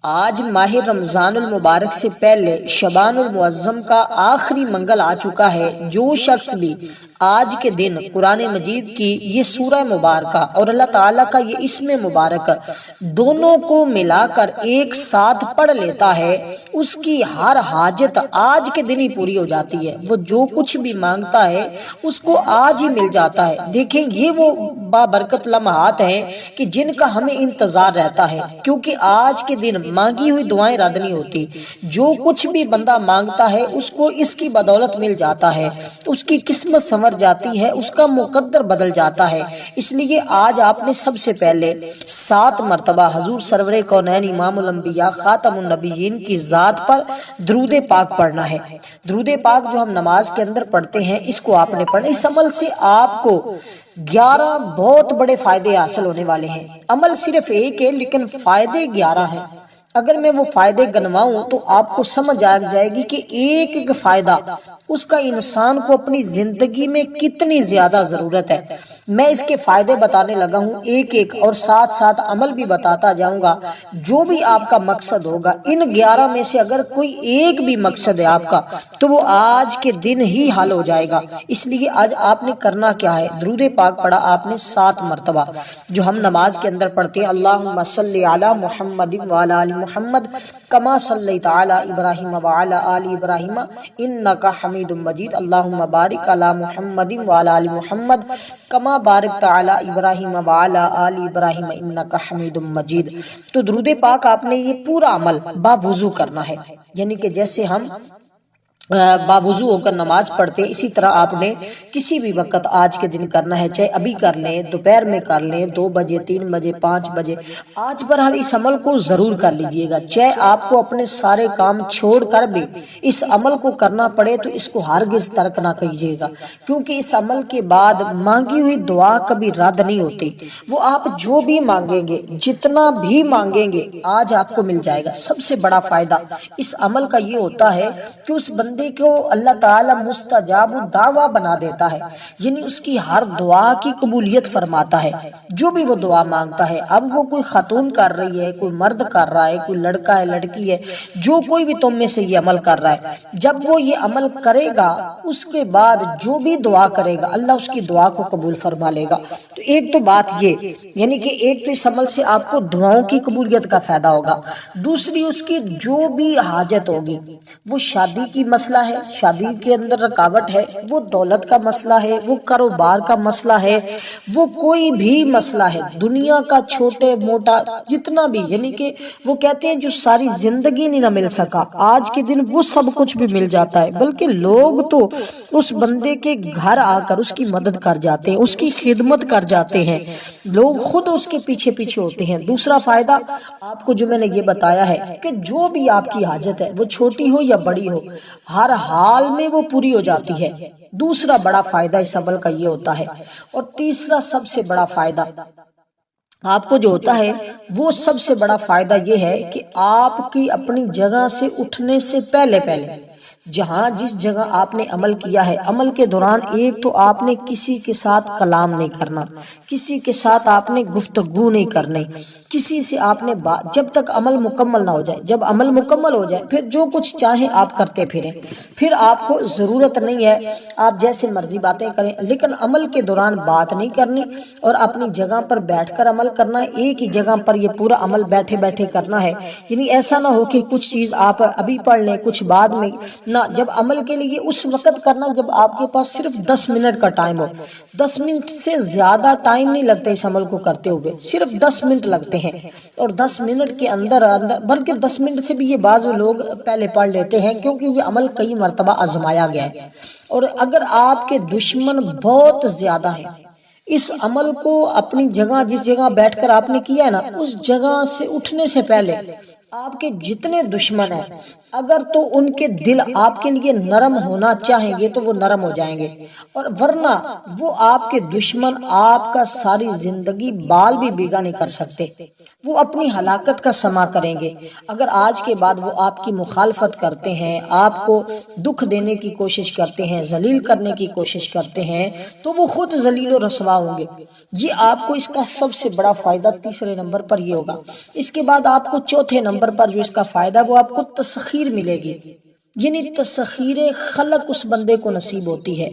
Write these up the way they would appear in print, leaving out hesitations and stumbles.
آج ماہ رمضان المبارک سے پہلے شعبان المعظم کا آخری منگل آ چکا ہے۔ جو شخص بھی آج کے دن قرآن مجید کی یہ سورہ مبارکہ اور اللہ تعالیٰ کا یہ اسم مبارک دونوں کو ملا کر ایک ساتھ پڑھ لیتا ہے، اس کی ہر حاجت آج کے دن ہی پوری ہو جاتی ہے۔ وہ جو کچھ بھی مانگتا ہے اس کو آج ہی مل جاتا ہے۔ دیکھیں، یہ وہ بابرکت لمحات ہیں کہ جن کا ہمیں انتظار رہتا ہے، کیونکہ آج کے دن مانگی ہوئی دعائیں رد نہیں ہوتی۔ جو کچھ بھی بندہ مانگتا ہے اس کو اس کی بدولت مل جاتا ہے، اس کی قسمت سنور جاتی ہے، اس کا مقدر بدل جاتا ہے۔ اس لیے آج آپ نے سب سے پہلے 7 مرتبہ حضور سرور کونین امام الانبیاء خاتم النبیین کی ذات پر درود پاک پڑھنا ہے۔ درود پاک جو ہم نماز کے اندر پڑھتے ہیں، اس کو آپ نے پڑھنا۔ اس عمل سے آپ کو 11 بہت بڑے فائدے حاصل ہونے والے ہیں۔ عمل صرف ایک ہے لیکن فائدے 11 ہیں۔ اگر میں وہ فائدے گنواؤں تو آپ کو سمجھ آ جائے گی کہ ایک ایک فائدہ اس کا انسان کو اپنی زندگی میں کتنی زیادہ ضرورت ہے۔ میں اس کے فائدے بتانے لگا ہوں ایک ایک، اور ساتھ ساتھ عمل بھی بتاتا جاؤں گا۔ جو بھی آپ کا مقصد ہوگا، ان 11 میں سے اگر کوئی ایک بھی مقصد ہے آپ کا تو وہ آج کے دن ہی حل ہو جائے گا۔ اس لیے آج آپ نے کرنا کیا ہے؟ درود پاک پڑھا آپ نے 7 مرتبہ، جو ہم نماز کے اندر پڑھتے ہیں۔ اللہم صلی علی محمد وعلی آل محمد کما صلیت علی ابراہیم وعلی آل ابراہیم انک حمید مجید۔ اللہم بارک علی محمد وعلی آل محمد کما بارکت علی ابراہیم وعلی آل ابراہیم انک حمید مجید۔ تو درود پاک آپ نے یہ پورا عمل باوضو کرنا ہے، یعنی کہ جیسے ہم باوضو ہو کر نماز پڑھتے، اسی طرح آپ نے کسی بھی وقت آج کے دن کرنا ہے، چاہے ابھی کر لیں، دوپہر میں کر لیں، 2 بجے، 3 بجے، 5 بجے۔ آج بہرحال اس عمل کو ضرور کر لیجئے گا، چاہے آپ کو اپنے سارے کام چھوڑ کر بھی اس عمل کو کرنا پڑے تو اس کو ہرگز ترک نہ کیجیے گا، کیونکہ اس عمل کے بعد مانگی ہوئی دعا کبھی رد نہیں ہوتی۔ وہ آپ جو بھی مانگیں گے، جتنا بھی مانگیں گے، آج آپ کو مل جائے گا۔ سب سے بڑا فائدہ اس عمل کا یہ ہوتا ہے کہ اس بندے کو اللہ تعالی مستجاب الدعویٰ بنا دیتا ہے، یعنی اس کی ہر دعا کی قبولیت فرماتا ہے۔ جو بھی وہ دعا مانگتا ہے، اب وہ کوئی خاتون کر رہی ہے، کوئی مرد کر رہا ہے، کوئی لڑکا ہے، لڑکی ہے، جو کوئی بھی تم میں سے یہ عمل کر رہا ہے، جب وہ یہ عمل کرے گا اس کے بعد جو بھی دعا کرے گا اللہ اس کی دعا کو قبول فرما لے گا۔ تو ایک تو بات یہ، یعنی کہ ایک تو اس عمل سے آپ کو دعاؤں کی قبولیت کا فائدہ ہوگا، دوسری اس کی جو بھی حاجت ہوگی، وہ شادی کی مسئلہ ہے، شادی کے اندر رکاوٹ ہے، وہ دولت کا مسئلہ ہے، وہ کاروبار کا مسئلہ ہے، وہ کوئی بھی مسئلہ ہے دنیا کا، چھوٹے موٹا جتنا بھی، یعنی کہ وہ کہتے ہیں جو ساری زندگی نہیں نہ مل سکا، آج کے دن وہ سب کچھ بھی مل جاتا ہے، بلکہ لوگ تو اس بندے کے گھر آ کر اس کی مدد کر جاتے ہیں، اس کی خدمت کر جاتے ہیں، لوگ خود اس کے پیچھے پیچھے ہوتے ہیں۔ دوسرا فائدہ آپ کو جو میں نے یہ بتایا ہے کہ جو بھی آپ کی حاجت ہے، وہ چھوٹی ہو یا بڑی ہو، ہر حال میں وہ پوری ہو جاتی ہے۔ دوسرا بڑا فائدہ اس عمل کا یہ ہوتا ہے، اور تیسرا سب سے بڑا فائدہ آپ کو جو ہوتا ہے، وہ سب سے بڑا فائدہ یہ ہے کہ آپ کی اپنی جگہ سے اٹھنے سے پہلے جہاں جس جگہ آپ نے عمل کیا ہے، عمل کے دوران ایک تو آپ نے کسی کے ساتھ کلام نہیں کرنا، کسی کے ساتھ آپ نے گفتگو نہیں کرنی، کسی سے آپ نے جب تک عمل مکمل نہ ہو جائے۔ جب عمل مکمل ہو جائے پھر جو کچھ چاہیں آپ کرتے پھریں، پھر آپ کو ضرورت نہیں ہے آپ جیسے مرضی باتیں کریں، لیکن عمل کے دوران بات نہیں کرنی اور اپنی جگہ پر بیٹھ کر عمل کرنا ہے۔ ایک ہی جگہ پر یہ پورا عمل بیٹھے بیٹھے کرنا ہے، یعنی ایسا نہ ہو کہ کچھ چیز آپ ابھی پڑھ لیں، کچھ بعد میں نہ۔ جب عمل کے لیے اس وقت کرنا جب آپ کے پاس صرف 10 منٹ کا ٹائم ہو، 10 منٹ سے زیادہ ٹائم نہیں لگتا اس عمل کو کرتے ہوئے، صرف 10 منٹ لگتے ہیں، اور 10 منٹ کے اندر بلکہ 10 منٹ سے بھی یہ بعض لوگ پہلے پڑھ لیتے ہیں، کیونکہ یہ عمل کئی مرتبہ آزمایا گیا ہے۔ اور اگر آپ کے دشمن بہت زیادہ ہیں، اس عمل کو اپنی جگہ جس جگہ بیٹھ کر آپ نے کیا ہے نا، اس جگہ سے اٹھنے سے پہلے آپ کے جتنے دشمن ہیں، اگر تو ان کے دل آپ کے لیے نرم ہونا چاہیں گے تو وہ نرم ہو جائیں گے، اور ورنہ وہ آپ کے دشمن آپ کا ساری زندگی بال بھی بیگا نہیں کر سکتے، وہ اپنی ہلاکت کا سما کریں گے۔ اگر آج کے بعد وہ آپ کی مخالفت کرتے ہیں، آپ کو دکھ دینے کی کوشش کرتے ہیں، ذلیل کرنے کی کوشش کرتے ہیں، تو وہ خود ذلیل و رسوا ہوں گے۔ یہ آپ کو اس کا سب سے بڑا فائدہ تیسرے نمبر پر یہ ہوگا۔ اس کے بعد آپ کو چوتھے نمبر نمبر پر جو اس کا فائدہ وہ آپ کو تسخیر ملے گی، یعنی تسخیر خلق اس بندے کو نصیب ہوتی ہے،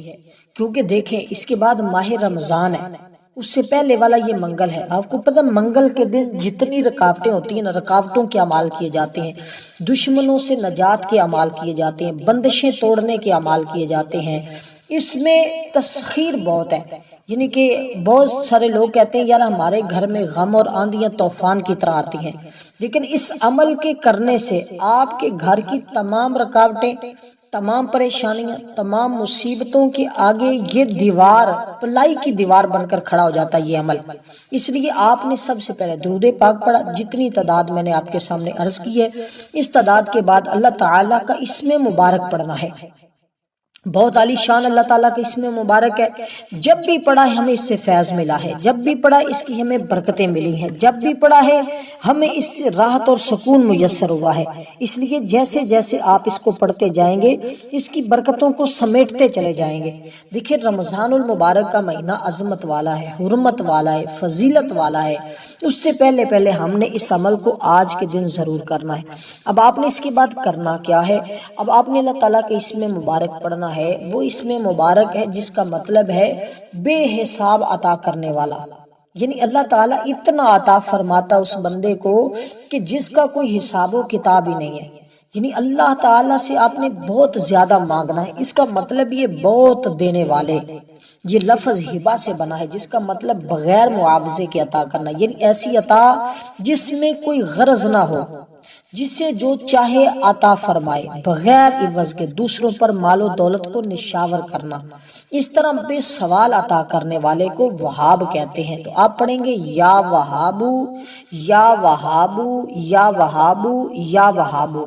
کیونکہ دیکھیں اس کے بعد ماہ رمضان ہے، اس سے پہلے والا یہ منگل ہے۔ آپ کو پتہ منگل کے دن جتنی رکاوٹیں ہوتی ہیں نا، رکاوٹوں کے اعمال کیے جاتے ہیں، دشمنوں سے نجات کے اعمال کیے جاتے ہیں، بندشیں توڑنے کے اعمال کیے جاتے ہیں، اس میں تسخیر بہت ہے۔ یعنی کہ بہت سارے لوگ کہتے ہیں یار ہمارے گھر میں غم اور آندیاں طوفان کی طرح آتی ہیں، لیکن اس عمل کے کرنے سے آپ کے گھر کی تمام رکاوٹیں، تمام پریشانیاں، تمام مصیبتوں کے آگے یہ دیوار، پلائی کی دیوار بن کر کھڑا ہو جاتا ہے یہ عمل۔ اس لیے آپ نے سب سے پہلے درود پاک پڑھا، جتنی تعداد میں نے آپ کے سامنے عرض کی ہے، اس تعداد کے بعد اللہ تعالیٰ کا اسم مبارک پڑھنا ہے، بہت عالی شان اللہ تعالیٰ کا اسم مبارک ہے۔ جب بھی پڑھا ہے ہمیں اس سے فیض ملا ہے، جب بھی پڑھا اس کی ہمیں برکتیں ملی ہیں، جب بھی پڑھا ہے ہمیں اس سے راحت اور سکون میسر ہوا ہے۔ اس لیے جیسے جیسے آپ اس کو پڑھتے جائیں گے اس کی برکتوں کو سمیٹتے چلے جائیں گے۔ دیکھیں رمضان المبارک کا مہینہ عظمت والا ہے، حرمت والا ہے، فضیلت والا ہے، اس سے پہلے ہم نے اس عمل کو آج کے دن ضرور کرنا ہے۔ اب آپ نے اس کے بعد کرنا کیا ہے؟ اب آپ نے اللہ تعالیٰ کے اسم مبارک پڑھنا ہے، وہ اسم مبارک ہے جس کا مطلب ہے بے حساب عطا کرنے والا، یعنی اللہ تعالیٰ اتنا عطا فرماتا اس بندے کو کہ جس کا کوئی حساب و کتاب ہی نہیں ہے۔ یعنی اللہ تعالیٰ سے آپ نے بہت زیادہ مانگنا ہے، اس کا مطلب یہ بہت دینے والے، یہ لفظ ہبہ سے بنا ہے جس کا مطلب بغیر معاوضے کے عطا کرنا، یعنی ایسی عطا جس میں کوئی غرض نہ ہو، جس سے جو چاہے عطا فرمائے بغیر عوض کے، دوسروں پر مال و دولت کو نشاور کرنا، اس طرح بے سوال عطا کرنے والے کو وہاب کہتے ہیں۔ تو آپ پڑھیں گے یا وہابو یا وہابو یا وہابو یا وہابو،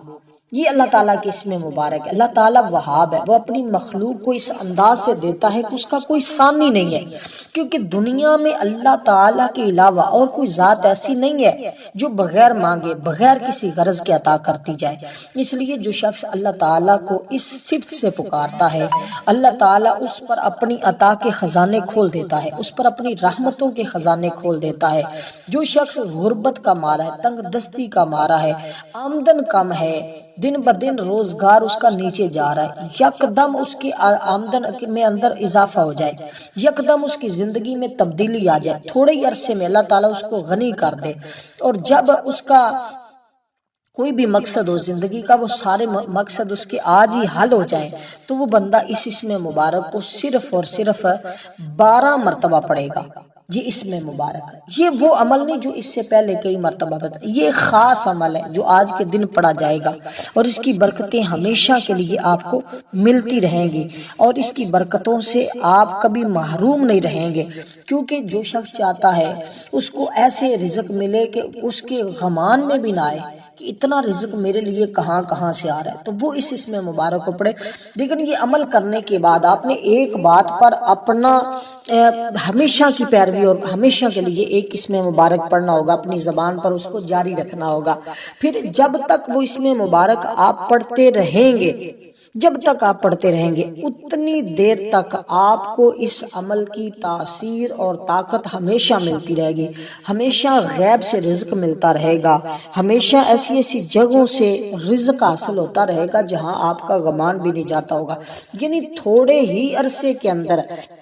یہ اللہ تعالیٰ کی اسم مبارک ہے۔ اللہ تعالیٰ وہاب ہے، وہ اپنی مخلوق کو اس انداز سے دیتا ہے کہ اس کا کوئی ثانی نہیں ہے، کیونکہ دنیا میں اللہ تعالیٰ کے علاوہ اور کوئی ذات ایسی نہیں ہے جو بغیر مانگے، بغیر کسی غرض کے عطا کرتی جائے۔ اس لیے جو شخص اللہ تعالیٰ کو اس صفت سے پکارتا ہے، اللہ تعالیٰ اس پر اپنی عطا کے خزانے کھول دیتا ہے، اس پر اپنی رحمتوں کے خزانے کھول دیتا ہے۔ جو شخص غربت کا مارا ہے، تنگ دستی کا مارا ہے، آمدن کم ہے، دن بدن روزگار اس کا نیچے جا رہا ہے، یکدم اس کی آمدن میں اندر اضافہ ہو جائے، یکدم اس کی زندگی میں تبدیلی آ جائے، تھوڑے ہی عرصے میں اللہ تعالیٰ اس کو غنی کر دے، اور جب اس کا کوئی بھی مقصد ہو زندگی کا، وہ سارے مقصد اس کے آج ہی حل ہو جائیں، تو وہ بندہ اس اسم مبارک کو صرف اور صرف 12 مرتبہ پڑھے گا۔ یہ اسم مبارک ہے، یہ وہ عمل نہیں جو اس سے پہلے کئی مرتبہ پڑھا، یہ خاص عمل ہے جو آج کے دن پڑھا جائے گا، اور اس کی برکتیں ہمیشہ کے لیے آپ کو ملتی رہیں گی، اور اس کی برکتوں سے آپ کبھی محروم نہیں رہیں گے، کیونکہ جو شخص چاہتا ہے اس کو ایسے رزق ملے کہ اس کے گمان میں بھی نہ آئے کہ اتنا رزق میرے لیے کہاں سے آ رہا ہے، تو وہ اس اسم مبارک کو پڑھے۔ لیکن یہ عمل کرنے کے بعد آپ نے ایک بات پر اپنا ہمیشہ کی پیروی اور ہمیشہ کے لیے ایک اسم مبارک پڑھنا ہوگا، اپنی زبان پر اس کو جاری رکھنا ہوگا۔ پھر جب تک وہ اسم مبارک آپ پڑھتے رہیں گے، جب تک آپ پڑھتے رہیں گے اتنی دیر تک آپ کو اس عمل کی تاثیر اور طاقت ہمیشہ ملتی رہے گی، ہمیشہ غیب سے رزق ملتا رہے گا، ہمیشہ ایسی جگہوں سے رزق حاصل ہوتا رہے گا جہاں آپ کا گمان بھی نہیں جاتا ہوگا۔ یعنی تھوڑے ہی عرصے کے اندر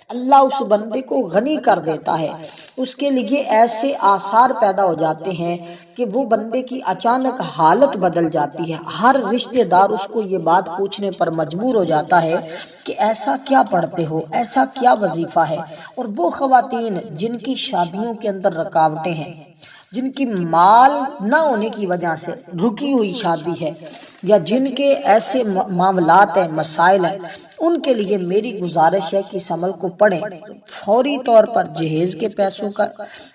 اللہ اس بندے کو غنی کر دیتا ہے، اس کے لیے ایسے آثار پیدا ہو جاتے ہیں کہ وہ بندے کی اچانک حالت بدل جاتی ہے، ہر رشتہ دار اس کو یہ بات پوچھنے پر مجبور ہو جاتا ہے کہ ایسا کیا پڑھتے ہو، ایسا کیا وظیفہ ہے۔ اور وہ خواتین جن کی شادیوں کے اندر رکاوٹیں ہیں، جن کی مال نہ ہونے کی وجہ سے رکی ہوئی شادی ہے، یا جن کے ایسے معاملات ہیں، مسائل ہیں، ان کے لیے میری گزارش ہے کہ اس عمل کو پڑھیں۔ فوری طور پر جہیز کے پیسوں کا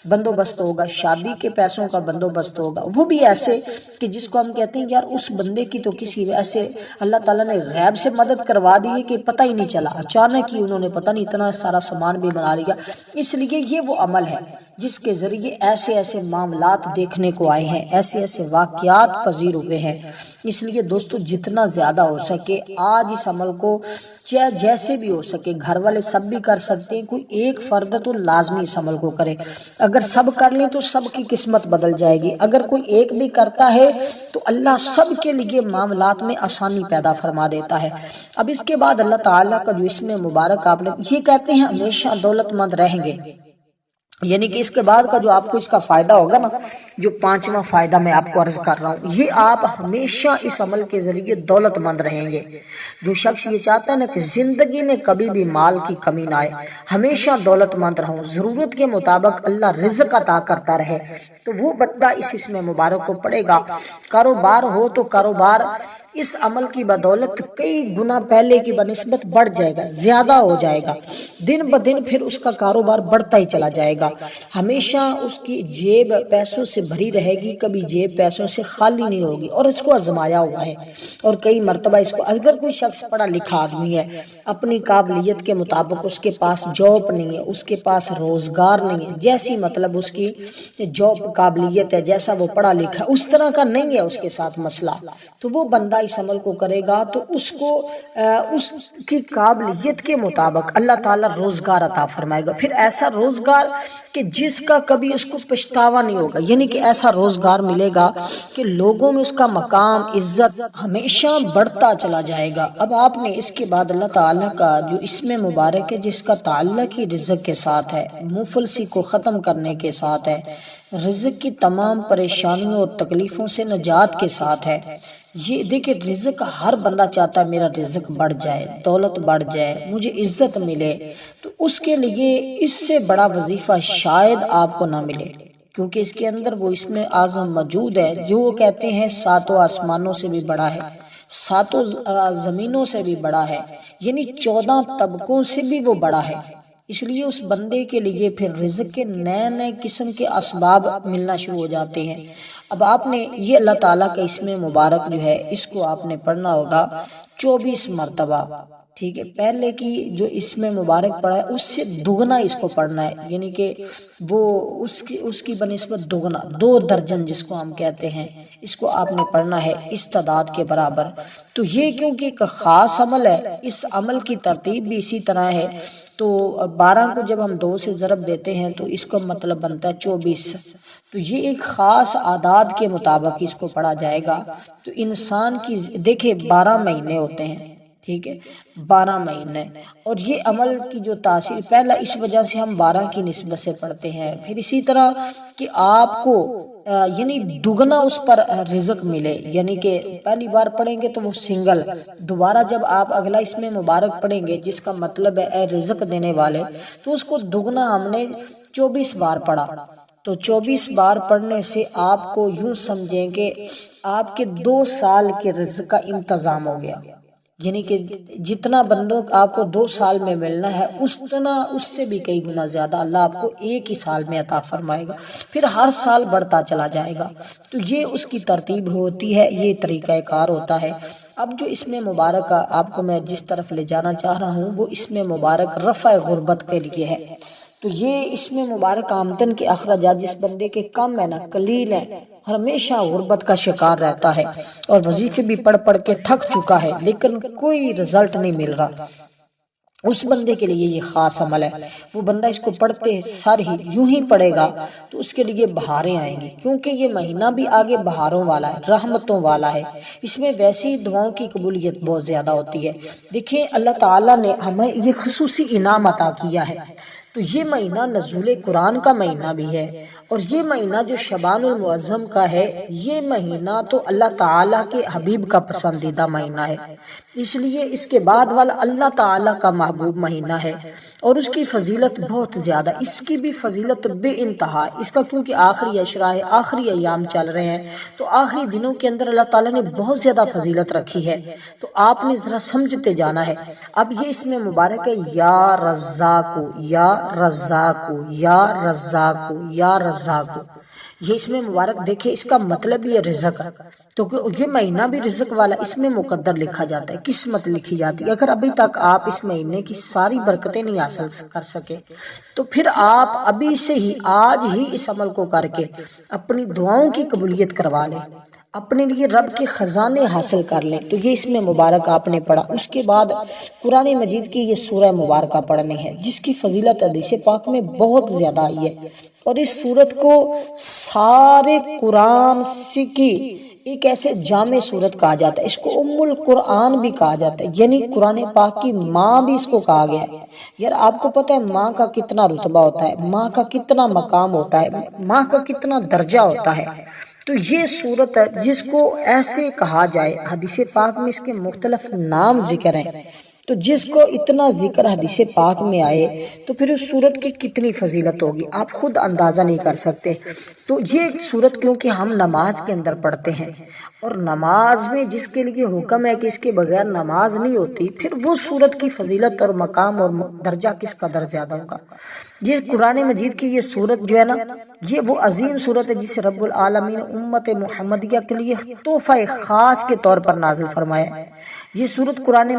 بندوبست ہوگا، شادی کے پیسوں کا بندوبست ہوگا، وہ بھی ایسے کہ جس کو ہم کہتے ہیں یار اس بندے کی تو کسی ایسے اللہ تعالیٰ نے غیب سے مدد کروا دی ہے کہ پتہ ہی نہیں چلا، اچانک ہی انہوں نے پتہ نہیں اتنا سارا سامان بھی بنا لیا۔ اس لیے یہ وہ عمل ہے جس کے ذریعے ایسے ایسے معاملات دیکھنے کو آئے ہیں، ایسے ایسے واقعات پذیر ہوئے ہیں۔ اس لیے دوستو جتنا زیادہ ہو سکے آج اس عمل کو چاہے جیسے بھی ہو سکے، گھر والے سب بھی کر سکتے ہیں، کوئی ایک فرد تو لازمی اس عمل کو کرے۔ اگر سب کر لیں تو سب کی قسمت بدل جائے گی، اگر کوئی ایک بھی کرتا ہے تو اللہ سب کے لیے معاملات میں آسانی پیدا فرما دیتا ہے۔ اب اس کے بعد اللہ تعالیٰ کا جو اسم مبارک آپ نے یہ کہتے ہیں ہمیشہ دولت مند رہیں گے، یعنی کہ اس کے بعد کا جو آپ کو اس کا فائدہ ہوگا نا، جو پانچواں فائدہ میں آپ کو عرض کر رہا ہوں، یہ آپ ہمیشہ اس عمل کے ذریعے دولت مند رہیں گے۔ جو شخص یہ چاہتا ہے نا کہ زندگی میں کبھی بھی مال کی کمی نہ آئے، ہمیشہ دولت مند رہوں، ضرورت کے مطابق اللہ رزق عطا کرتا رہے، تو وہ بندہ اس اسم مبارک کو پڑھے گا۔ کاروبار ہو تو کاروبار اس عمل کی بدولت کئی گنا پہلے کی بنسبت بڑھ جائے گا، زیادہ ہو جائے گا، دن بدن پھر اس کا کاروبار بڑھتا ہی چلا جائے گا۔ ہمیشہ اس کی جیب پیسوں سے بھری رہے گی، کبھی جیب پیسوں سے خالی نہیں ہوگی، اور اس کو آزمایا ہوا ہے، اور کئی مرتبہ اس کو اگر کوئی شخص پڑھا لکھا آدمی ہے، اپنی قابلیت کے مطابق اس کے پاس جاب نہیں ہے، اس کے پاس روزگار نہیں ہے، جیسی مطلب اس کی جاب قابلیت ہے، جیسا وہ پڑھا لکھا اس طرح کا نہیں ہے اس کے ساتھ مسئلہ، تو وہ بندہ اس عمل کو کرے گا تو اس کو اس کی قابلیت کے مطابق اللہ تعالیٰ روزگار عطا فرمائے گا، پھر ایسا روزگار کہ جس کا کبھی اس کو پچھتاوا نہیں ہوگا، یعنی کہ ایسا روزگار ملے گا کہ لوگوں میں اس کا مقام عزت ہمیشہ بڑھتا چلا جائے گا۔ اب آپ نے اس کے بعد اللہ تعالیٰ کا جو اسم مبارک ہے جس کا تعلق ہی رزق کے ساتھ ہے، مفلسی کو ختم کرنے کے ساتھ ہے، رزق کی تمام پریشانیوں اور تکلیفوں سے نجات کے ساتھ ہے۔ یہ دیکھیں رزق ہر بندہ چاہتا ہے میرا رزق بڑھ جائے، دولت بڑھ جائے، مجھے عزت ملے، تو اس کے لیے اس سے بڑا وظیفہ شاید آپ کو نہ ملے، کیونکہ اس کے اندر وہ اسم اعظم موجود ہے جو کہتے ہیں ساتوں آسمانوں سے بھی بڑا ہے، ساتوں زمینوں سے بھی بڑا ہے، یعنی 14 طبقوں سے بھی وہ بڑا ہے۔ اس لیے اس بندے کے لیے پھر رزق کے نئے نئے قسم کے اسباب ملنا شروع ہو جاتے ہیں۔ اب آپ نے یہ اللہ تعالیٰ کا اسم مبارک جو ہے اس کو آپ نے پڑھنا ہوگا 24 مرتبہ، ٹھیک ہے، پہلے کی جو اسم مبارک پڑھا ہے اس سے دگنا اس کو پڑھنا ہے، یعنی کہ وہ اس کی بنسبت دگنا، 2 درجن جس کو ہم کہتے ہیں، اس کو آپ نے پڑھنا ہے اس تعداد کے برابر۔ تو یہ کیونکہ ایک خاص عمل ہے، اس عمل کی ترتیب بھی اسی طرح ہے، تو 12 کو جب ہم 2 سے ضرب دیتے ہیں تو اس کا مطلب بنتا ہے 24، تو یہ ایک خاص اعداد کے مطابق اس کو پڑھا جائے گا۔ تو انسان کی دیکھیں 12 مہینے ہوتے ہیں، ٹھیک ہے، 12 مہینے، اور یہ عمل کی جو تاثیر پہلا اس وجہ سے ہم 12 کی نسبت سے پڑھتے ہیں، پھر اسی طرح کہ آپ کو یعنی دگنا اس پر رزق ملے، یعنی کہ پہلی بار پڑھیں گے تو وہ سنگل، دوبارہ جب آپ اگلا اسم مبارک پڑھیں گے جس کا مطلب ہے اے رزق دینے والے، تو اس کو دگنا ہم نے 24 بار پڑھا، تو 24 بار پڑھنے سے آپ کو یوں سمجھیں کہ آپ کے 2 سال کے رزق کا انتظام ہو گیا، یعنی کہ جتنا بندوں آپ کو 2 سال میں ملنا ہے اس سے بھی کئی گنا زیادہ اللہ آپ کو ایک ہی سال میں عطا فرمائے گا، پھر ہر سال بڑھتا چلا جائے گا۔ تو یہ اس کی ترتیب ہوتی ہے، یہ طریقہ کار ہوتا ہے۔ اب جو اسم مبارک آپ کو میں جس طرف لے جانا چاہ رہا ہوں وہ اسم مبارک رفع غربت کے لیے ہے۔ تو یہ اسم مبارک آمدن کے اخراجات جس بندے کے کم ہے نا، قلیل ہے، ہمیشہ غربت کا شکار رہتا ہے اور وظیفے بھی پڑھ پڑھ کے تھک چکا ہے لیکن کوئی رزلٹ نہیں مل رہا، اس بندے کے لیے یہ خاص عمل ہے۔ وہ بندہ اس کو پڑھتے سر ہی یوں ہی پڑھے گا تو اس کے لیے بہاریں آئیں گی، کیونکہ یہ مہینہ بھی آگے بہاروں والا ہے، رحمتوں والا ہے، اس میں ویسی دعاؤں کی قبولیت بہت زیادہ ہوتی ہے۔ دیکھیں اللہ تعالیٰ نے ہمیں یہ خصوصی انعام عطا کیا ہے، تو یہ مہینہ نزول قرآن کا مہینہ بھی ہے، اور یہ مہینہ جو شعبان المعظم کا ہے، یہ مہینہ تو اللہ تعالیٰ کے حبیب کا پسندیدہ مہینہ ہے، اس لیے اس کے بعد والا اللہ تعالیٰ کا محبوب مہینہ ہے، اور اس کی فضیلت بہت زیادہ، اس کی بھی فضیلت بے انتہا، اس کا کیونکہ آخری اشرا ہے، آخری ایام چل رہے ہیں، تو آخری دنوں کے اندر اللہ تعالیٰ نے بہت زیادہ فضیلت رکھی ہے، تو آپ نے ذرا سمجھتے جانا ہے۔ اب یہ اس میں مبارک ہے یا رزاق، یا رزاق، یا رزاق، یا رزاق، یہ اس میں مبارک دیکھیں اس کا مطلب یہ رزق، تو یہ مہینہ بھی رزق والا، اس میں مقدر لکھا جاتا ہے، قسمت لکھی جاتی ہے۔ اگر ابھی تک آپ اس مہینے کی ساری برکتیں نہیں حاصل کر سکے تو پھر آپ ابھی سے ہی آج ہی اس عمل کو کر کے اپنی دعاؤں کی قبولیت کروا لیں، اپنے لیے رب کے خزانے حاصل کر لیں۔ تو یہ اس میں مبارک آپ نے پڑھا۔ اس کے بعد قرآن مجید کی یہ سورہ مبارکہ پڑھنی ہے، جس کی فضیلت حدیث پاک میں بہت زیادہ آئی ہے، اور اس سورت کو سارے قرآن کی ایک ایسے جامع سورت کہا جاتا ہے۔ اس کو ام القرآن بھی کہا جاتا ہے، یعنی قرآن پاک کی ماں بھی اس کو کہا گیا ہے۔ یار آپ کو پتہ ہے ماں کا کتنا رتبہ ہوتا ہے، ماں کا کتنا مقام ہوتا ہے، ماں کا کتنا درجہ ہوتا ہے۔ تو یہ سورت ہے جس کو ایسے کہا جائے، حدیث پاک میں اس کے مختلف نام ذکر ہیں، تو جس کو اتنا ذکر حدیث پاک میں آئے تو پھر اس سورت کی کتنی فضیلت ہوگی آپ خود اندازہ نہیں کر سکتے۔ تو یہ سورت کیونکہ ہم نماز کے اندر پڑھتے ہیں، اور نماز میں جس کے لیے حکم ہے کہ اس کے بغیر نماز نہیں ہوتی، پھر وہ سورت کی فضیلت اور مقام اور درجہ کس قدر زیادہ ہوگا۔ یہ قرآن مجید کی یہ سورت جو ہے نا، یہ وہ عظیم سورت ہے جسے رب العالمین امت محمدیہ کے لیے تحفہ خاص کے طور پر نازل فرمایا ہے۔ یہ سورت قرآن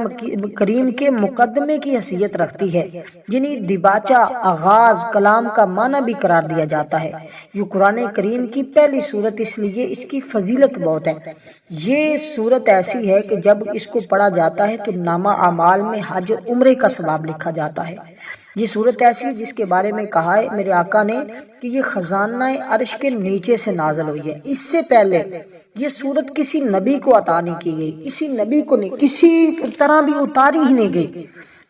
کریم کے مقدمے کی حیثیت رکھتی ہے، یعنی دیباچہ، آغاز، کلام کا معنی بھی قرار دیا جاتا ہے۔ یہ قرآن کریم کی پہلی سورت اس لیے اس کی فضیلت بہت ہے۔ یہ سورت ایسی ہے کہ جب اس کو پڑھا جاتا ہے تو نامہ اعمال میں حج عمرے کا ثواب لکھا جاتا ہے۔ یہ سورت ایسی ہے جس کے بارے میں کہا ہے میرے آقا نے کہ یہ خزانہ عرش کے نیچے سے نازل ہوئی ہے۔ اس سے پہلے یہ سورت کسی نبی کو عطا نہیں کی گئی، کسی نبی کو نہیں، کسی طرح بھی اتاری ہی نہیں گئی۔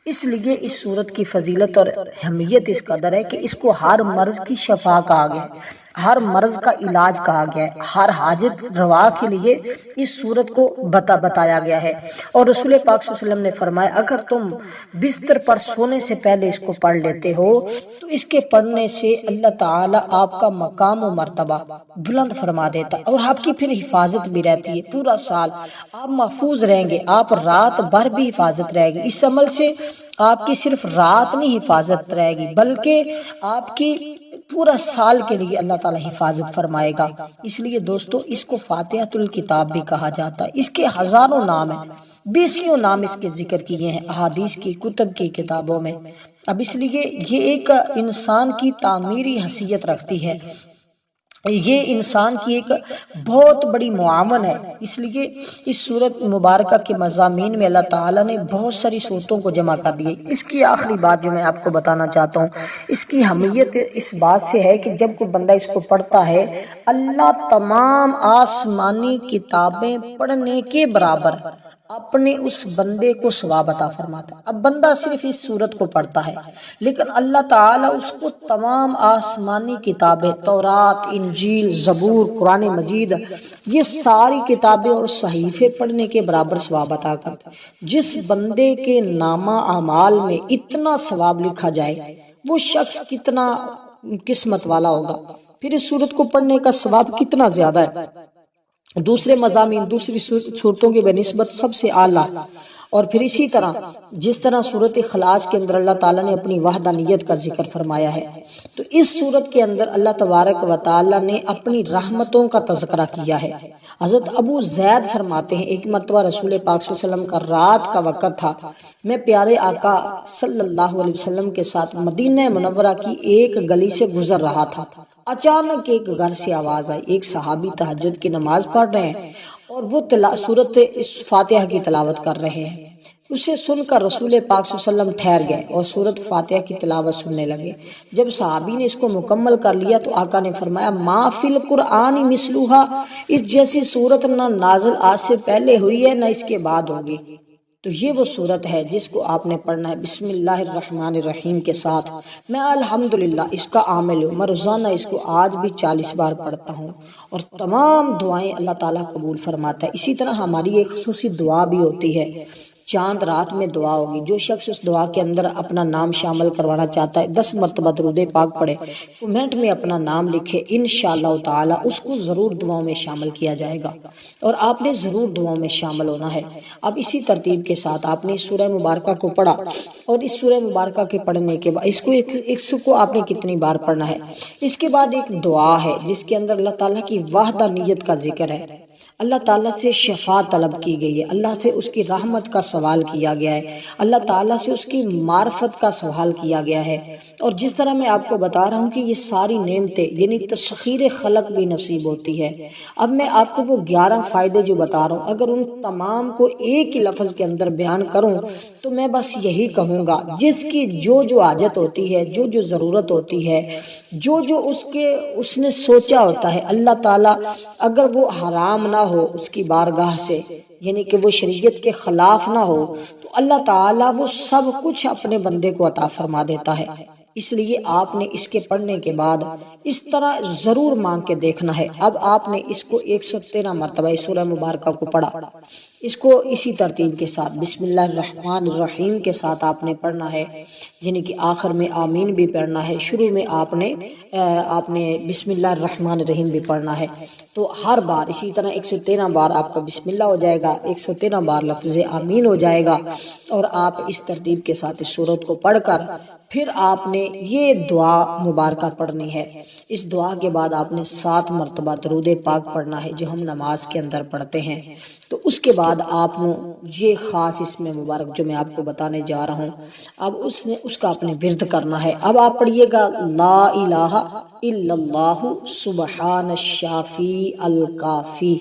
اس لیے اس سورت کی فضیلت اور اہمیت اس قدر ہے کہ اس کو ہر مرض کی شفا کہا گیا ہے، ہر مرض کا علاج کہا گیا ہے، ہر حاجت روا کے لیے اس سورت کو بتایا گیا ہے۔ اور رسول پاک صلی اللہ علیہ وسلم نے فرمایا اگر تم بستر پر سونے سے پہلے اس کو پڑھ لیتے ہو تو اس کے پڑھنے سے اللہ تعالیٰ آپ کا مقام و مرتبہ بلند فرما دیتا ہے، اور آپ کی پھر حفاظت بھی رہتی ہے، پورا سال آپ محفوظ رہیں گے، آپ رات بھر بھی حفاظت رہے گی۔ اس عمل سے آپ کی صرف رات نہیں حفاظت رہے گی بلکہ آپ کی پورا سال کے لیے اللہ تعالیٰ حفاظت فرمائے گا۔ اس لیے دوستو اس کو فاتحۃ الکتاب بھی کہا جاتا ہے۔ اس کے ہزاروں نام ہیں، بیسیوں نام اس کے ذکر کیے ہیں احادیث کی کتب کی کتابوں میں۔ اب اس لیے یہ ایک انسان کی تعمیری حیثیت رکھتی ہے، یہ انسان کی ایک بہت بڑی معاون ہے۔ اس لیے اس سورت مبارکہ کے مضامین میں اللہ تعالیٰ نے بہت ساری صورتوں کو جمع کر دی ہے۔ اس کی آخری بات جو میں آپ کو بتانا چاہتا ہوں، اس کی اہمیت اس بات سے ہے کہ جب کوئی بندہ اس کو پڑھتا ہے اللہ تمام آسمانی کتابیں پڑھنے کے برابر اپنے اس بندے کو ثواب عطا فرماتا ہے۔ اب بندہ صرف اس سورت کو پڑھتا ہے لیکن اللہ تعالیٰ اس کو تمام آسمانی کتابیں، تورات، انجیل، زبور، قرآن مجید، یہ ساری کتابیں اور صحیفے پڑھنے کے برابر ثواب عطا کرتا ہے۔ جس بندے کے نامہ اعمال میں اتنا ثواب لکھا جائے وہ شخص کتنا قسمت والا ہوگا، پھر اس سورت کو پڑھنے کا ثواب کتنا زیادہ ہے۔ دوسرے مضامین دوسری صورتوں کے بنسبت سب سے اعلیٰ، اور پھر اسی طرح جس طرح سورت اخلاص کے اندر اللہ تعالیٰ نے اپنی وحدانیت کا ذکر فرمایا ہے، تو اس سورت کے اندر اللہ تبارک و تعالیٰ نے اپنی رحمتوں کا تذکرہ کیا ہے۔ حضرت ابو زید فرماتے ہیں ایک مرتبہ رسول پاک صلی اللہ علیہ وسلم کا رات کا وقت تھا، میں پیارے آقا صلی اللہ علیہ وسلم کے ساتھ مدینہ منورہ کی ایک گلی سے گزر رہا تھا، اچانک ایک گھر سے آواز آئی، ایک صحابی تہجد کی نماز پڑھ رہے ہیں اور وہ سورت فاتحہ کی تلاوت کر رہے ہیں۔ اسے سن کر رسول پاک صلی اللہ علیہ وسلم ٹھہر گئے اور سورت فاتحہ کی تلاوت سننے لگے۔ جب صحابی نے اس کو مکمل کر لیا تو آقا نے فرمایا ما فی القرآن مثلھا، اس جیسی سورت نہ نازل آج سے پہلے ہوئی ہے نہ اس کے بعد ہوگی۔ تو یہ وہ سورت ہے جس کو آپ نے پڑھنا ہے بسم اللہ الرحمن الرحیم کے ساتھ۔ میں الحمدللہ اس کا عامل ہوں، میں روزانہ اس کو آج بھی 40 بار پڑھتا ہوں اور تمام دعائیں اللہ تعالیٰ قبول فرماتا ہے۔ اسی طرح ہماری ایک خصوصی دعا بھی ہوتی ہے، چاند رات میں دعا ہوگی۔ جو شخص اس دعا کے اندر اپنا نام شامل کروانا چاہتا ہے 10 مرتبہ درود پاک پڑھے، کمنٹ میں اپنا نام لکھے، انشاءاللہ تعالی اس کو ضرور دعاؤں میں شامل کیا جائے گا، اور آپ نے ضرور دعاؤں میں شامل ہونا ہے۔ اب اسی ترتیب کے ساتھ آپ نے سورہ مبارکہ کو پڑھا، اور اس سورہ مبارکہ کے پڑھنے کے بعد اس کو آپ نے کتنی بار پڑھنا ہے۔ اس کے بعد ایک دعا ہے جس کے اندر اللہ تعالیٰ کی وحدانیت کا ذکر ہے۔ اللہ تعالیٰ سے شفا طلب کی گئی ہے، اللہ سے اس کی رحمت کا سوال کیا گیا ہے، اللہ تعالیٰ سے اس کی معرفت کا سوال کیا گیا ہے۔ اور جس طرح میں آپ کو بتا رہا ہوں کہ یہ ساری نعمتیں یعنی تسخیر خلق بھی نصیب ہوتی ہے۔ اب میں آپ کو وہ 11 فائدے جو بتا رہا ہوں، اگر ان تمام کو ایک ہی لفظ کے اندر بیان کروں تو میں بس یہی کہوں گا، جس کی جو جو حاجت ہوتی ہے، جو جو ضرورت ہوتی ہے، جو جو اس نے سوچا ہوتا ہے، اللہ تعالیٰ اگر وہ حرام نہ ہو اس کی بارگاہ سے، یعنی کہ وہ شریعت کے خلاف نہ ہو، تو اللہ تعالیٰ وہ سب کچھ اپنے بندے کو عطا فرما دیتا ہے۔ اس لیے آپ نے اس کے پڑھنے کے بعد اس طرح ضرور مانگ کے دیکھنا ہے۔ اب آپ نے اس کو 113 مرتبہ اس سورہ مبارکہ کو پڑھا، اس کو اسی ترتیب کے ساتھ بسم اللہ الرحمن الرحیم کے ساتھ آپ نے پڑھنا ہے، یعنی کہ آخر میں آمین بھی پڑھنا ہے، شروع میں آپ نے بسم اللہ الرحمن الرحیم بھی پڑھنا ہے۔ تو ہر بار اسی طرح 113 بار آپ کا بسم اللہ ہو جائے گا، 113 بار لفظ آمین ہو جائے گا، اور آپ اس ترتیب کے ساتھ اس سورت کو پڑھ کر پھر آپ نے یہ دعا مبارکہ پڑھنی ہے۔ اس دعا کے بعد آپ نے 7 مرتبہ درود پاک پڑھنا ہے جو ہم نماز کے اندر پڑھتے ہیں۔ تو اس کے بعد آپ نے یہ خاص اسم مبارک جو میں آپ کو بتانے جا رہا ہوں، اب اس کا اپنے ورد کرنا ہے۔ اب آپ پڑھیے گا لا الہ الا اللہ سبحان الشافی الکافی،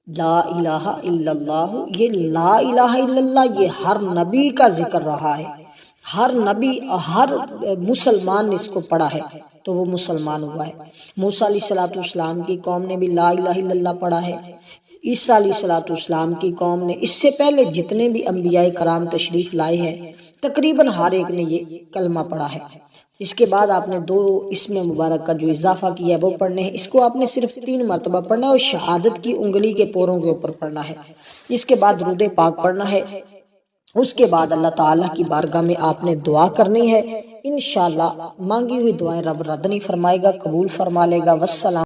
لا الہ الا اللہ۔ یہ لا الہ الا اللہ یہ ہر نبی کا ذکر رہا ہے، ہر نبی ہر مسلمان نے اس کو پڑھا ہے تو وہ مسلمان ہوا ہے۔ موسیٰ علیہ السلام کی قوم نے بھی لا الہ الا اللہ پڑھا ہے، عیسیٰ علیہ السلام کی قوم نے، اس سے پہلے جتنے بھی انبیاء کرام تشریف لائے ہیں تقریباً ہر ایک نے یہ کلمہ پڑھا ہے۔ اس کے بعد آپ نے 2 اسم مبارک کا جو اضافہ کیا ہے وہ پڑھنے ہیں، اس کو آپ نے صرف 3 مرتبہ پڑھنا ہے اور شہادت کی انگلی کے پوروں کے اوپر پڑھنا ہے۔ اس کے بعد درود پاک پڑھنا ہے، اس کے بعد اللہ تعالیٰ کی بارگاہ میں آپ نے دعا کرنی ہے، انشاءاللہ مانگی ہوئی دعائیں رب رد نہیں فرمائے گا، قبول فرما لے گا۔ والسلام۔